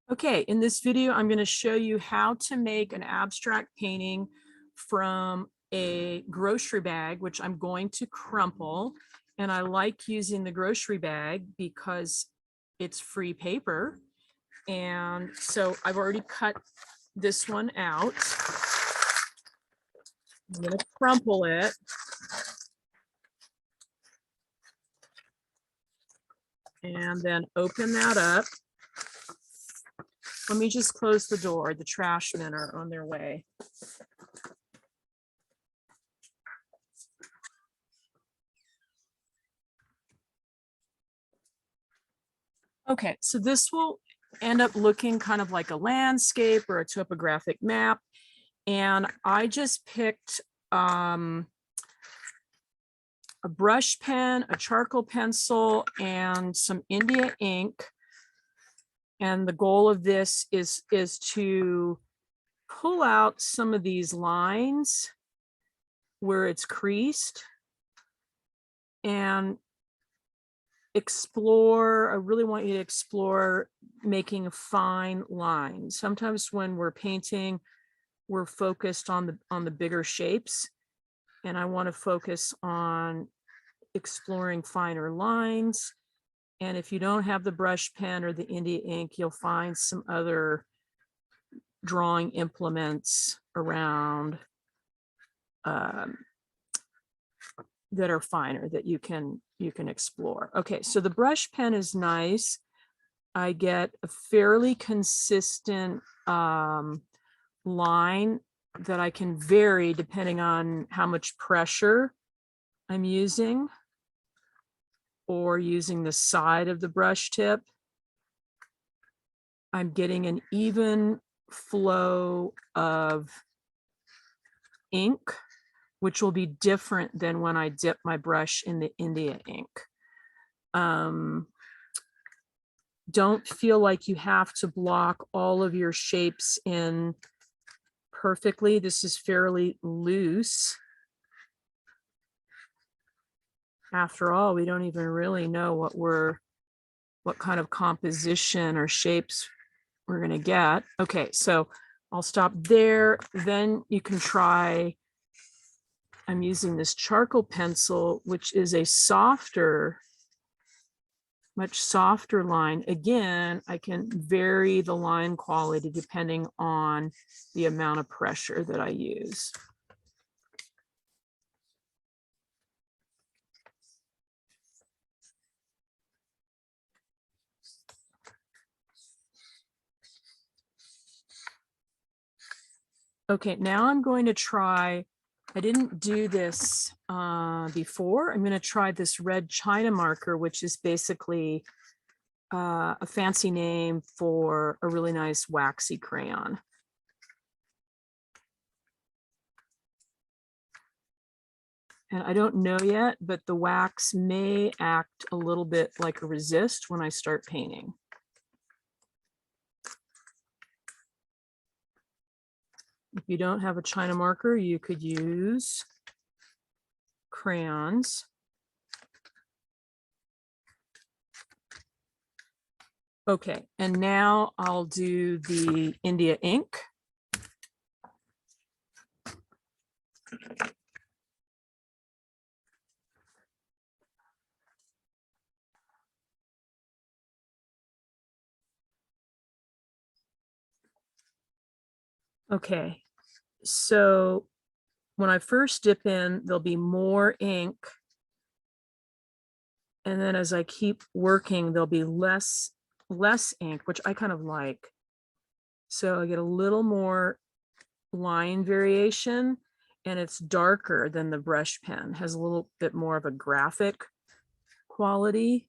Okay, in this video, I'm going to show you how to make an abstract painting from a grocery bag, which I'm going to crumple. And I like using the grocery bag because it's free paper. And so I've already cut this one out. I'm going to crumple it. And then open that up. Let me just close the door. The trash men are on their way. Okay, so this will end up looking kind of like a landscape or a topographic map. And I just picked a brush pen, a charcoal pencil, and some India ink. And the goal of this is to pull out some of these lines where it's creased and explore. I really want you to explore making fine lines. Sometimes when we're painting, we're focused on the bigger shapes, and I want to focus on exploring finer lines. And if you don't have the brush pen or the India ink, you'll find some other drawing implements around that are finer that you can explore. Okay, so the brush pen is nice. I get a fairly consistent line that I can vary depending on how much pressure I'm using or using the side of the brush tip. I'm getting an even flow of ink, which will be different than when I dip my brush in the India ink. Don't feel like you have to block all of your shapes in perfectly. This is fairly loose. After all, we don't even really know what kind of composition or shapes we're going to get. Okay, so I'll stop there. Then you can try, I'm using this charcoal pencil, which is a much softer line. Again, I can vary the line quality depending on the amount of pressure that I use. Okay, now I'm going to try, I didn't do this before. I'm going to try this red China marker, which is basically a fancy name for a really nice waxy crayon. And I don't know yet, but the wax may act a little bit like a resist when I start painting. If you don't have a China marker, you could use crayons. Okay, and now I'll do the India ink. Okay, so when I first dip in, there'll be more ink. And then as I keep working, there'll be less ink, which I kind of like. So I get a little more line variation, and it's darker than the brush pen, has a little bit more of a graphic quality.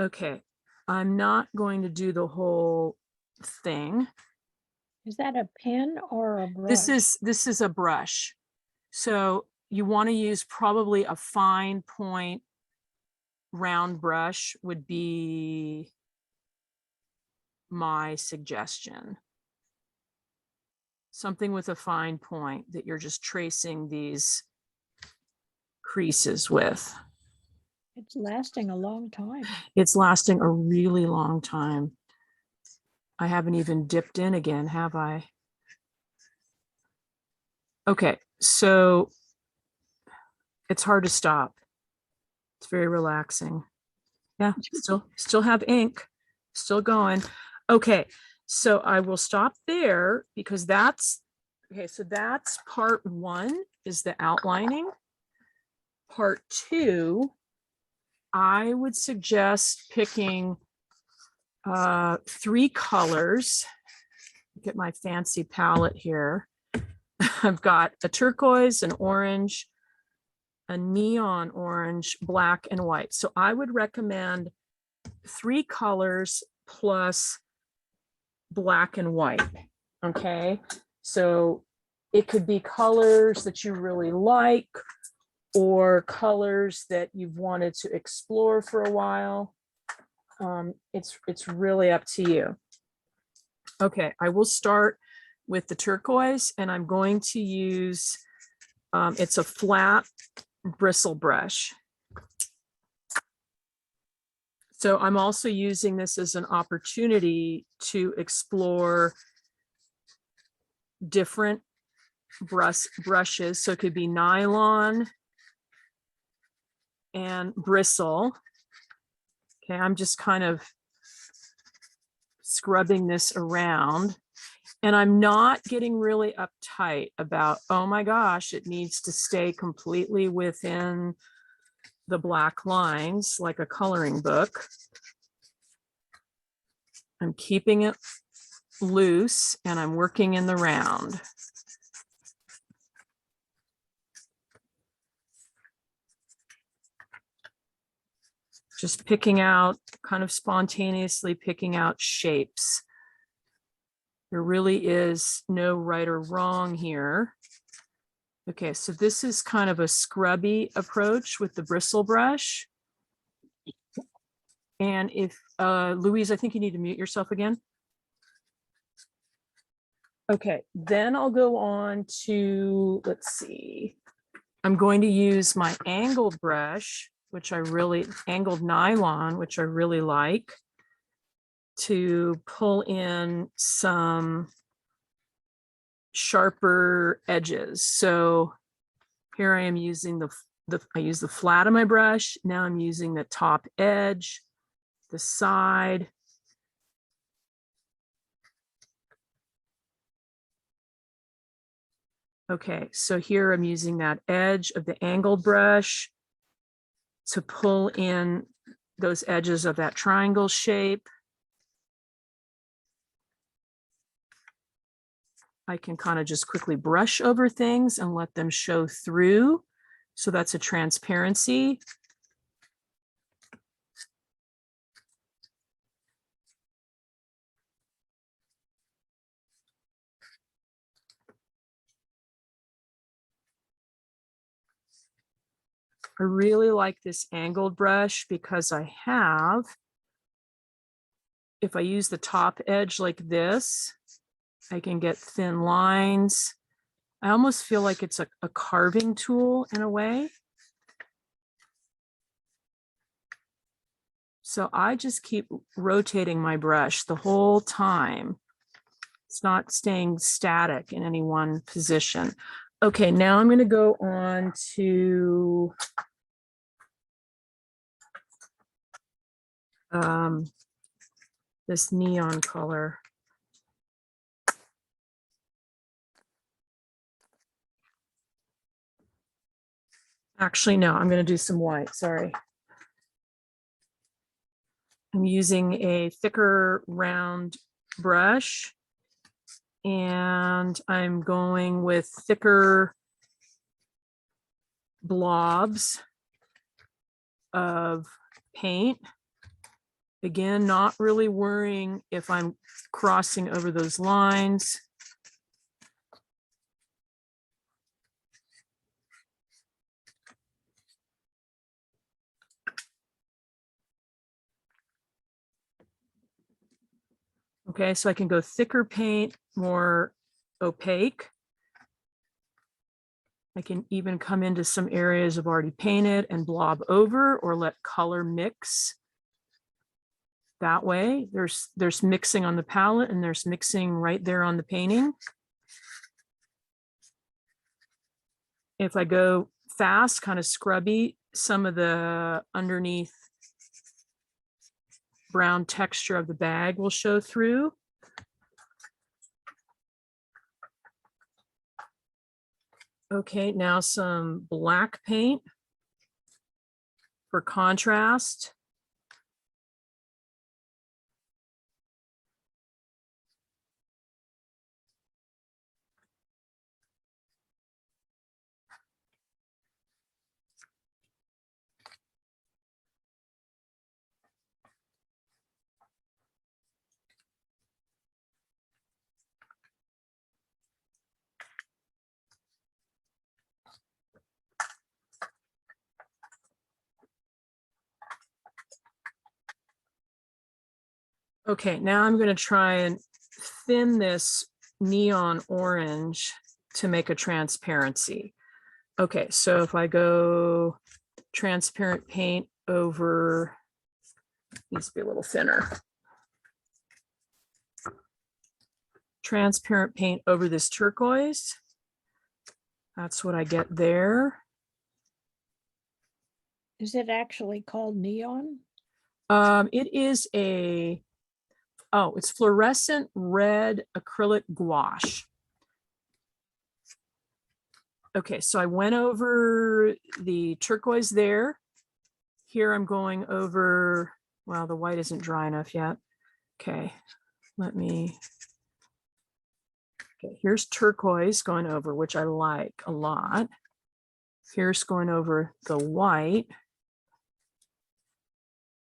Okay, I'm not going to do the whole thing. Is that a pen or a brush? This is a brush. So you want to use probably a fine point round brush would be my suggestion. Something with a fine point that you're just tracing these creases with. It's lasting a long time. It's lasting a really long time. I haven't even dipped in again, have I? Okay, so it's hard to stop. It's very relaxing. Yeah, still have ink, still going. Okay, so I will stop there because that's, okay, so that's part one is the outlining. Part two, I would suggest picking 3 colors. Get my fancy palette here. I've got a turquoise, an orange, a neon orange, black, and white. So I would recommend 3 colors plus black and white. Okay, so it could be colors that you really like or colors that you've wanted to explore for a while. It's really up to you. Okay, I will start with the turquoise, and I'm going to use, it's a flat bristle brush. So I'm also using this as an opportunity to explore different brushes. So it could be nylon and bristle. Okay, I'm just kind of scrubbing this around. And I'm not getting really uptight about, oh my gosh, it needs to stay completely within the black lines like a coloring book. I'm keeping it loose and I'm working in the round. Just picking out, kind of spontaneously picking out shapes. There really is no right or wrong here. Okay, so this is kind of a scrubby approach with the bristle brush. And if, Louise, I think you need to mute yourself again. Okay, then I'll go on to, let's see. I'm going to use my angled brush, which I really, angled nylon, which I really like, to pull in some sharper edges. So here I am using I use the flat of my brush. Now I'm using the top edge, the side. Okay, so here I'm using that edge of the angled brush to pull in those edges of that triangle shape. I can kind of just quickly brush over things and let them show through. So that's a transparency. I really like this angled brush because I have, if I use the top edge like this, I can get thin lines. I almost feel like it's a carving tool in a way. So I just keep rotating my brush the whole time. It's not staying static in any one position. Okay, now I'm going to go on to this neon color. Actually, no, I'm going to do some white. Sorry. I'm using a thicker round brush and I'm going with thicker blobs of paint. Again, not really worrying if I'm crossing over those lines. Okay, so I can go thicker paint, more opaque. I can even come into some areas I've already painted and blob over or let color mix. That way, there's mixing on the palette and there's mixing right there on the painting. If I go fast, kind of scrubby, some of the underneath brown texture of the bag will show through. Okay, now some black paint for contrast. Okay, now I'm going to try and thin this neon orange to make a transparency. Okay, so if I go transparent paint over, needs to be a little thinner. Transparent paint over this turquoise. That's what I get there. Is it actually called neon? It is it's fluorescent red acrylic gouache. Okay, so I went over the turquoise there. Here I'm going over, well, the white isn't dry enough yet. Okay, okay, here's turquoise going over, which I like a lot. Here's going over the white.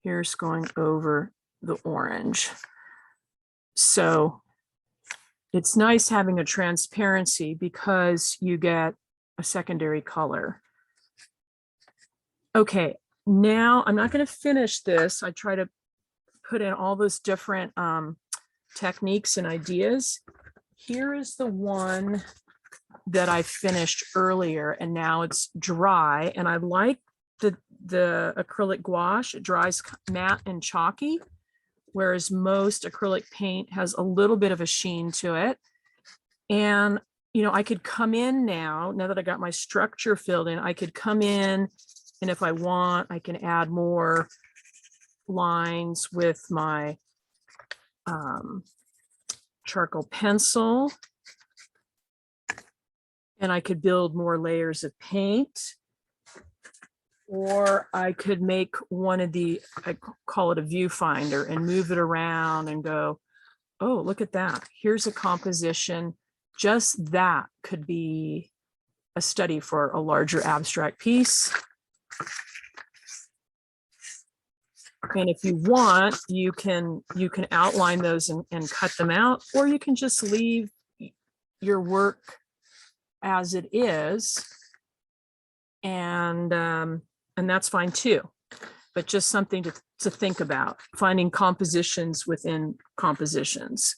Here's going over the orange. So it's nice having a transparency because you get a secondary color. Okay, now I'm not going to finish this. I try to put in all those different techniques and ideas. Here is the one that I finished earlier, and now it's dry. And I like the acrylic gouache. It dries matte and chalky, whereas most acrylic paint has a little bit of a sheen to it. And, you know, I could come in now that I got my structure filled in, I could come in, and if I want, I can add more lines with my charcoal pencil. And I could build more layers of paint. Or I could make one of the, I call it a viewfinder, and move it around and go, oh, look at that. Here's a composition. Just that could be a study for a larger abstract piece. And if you want, you can outline those and cut them out, or you can just leave your work as it is. And that's fine too, but just something to think about, finding compositions within compositions.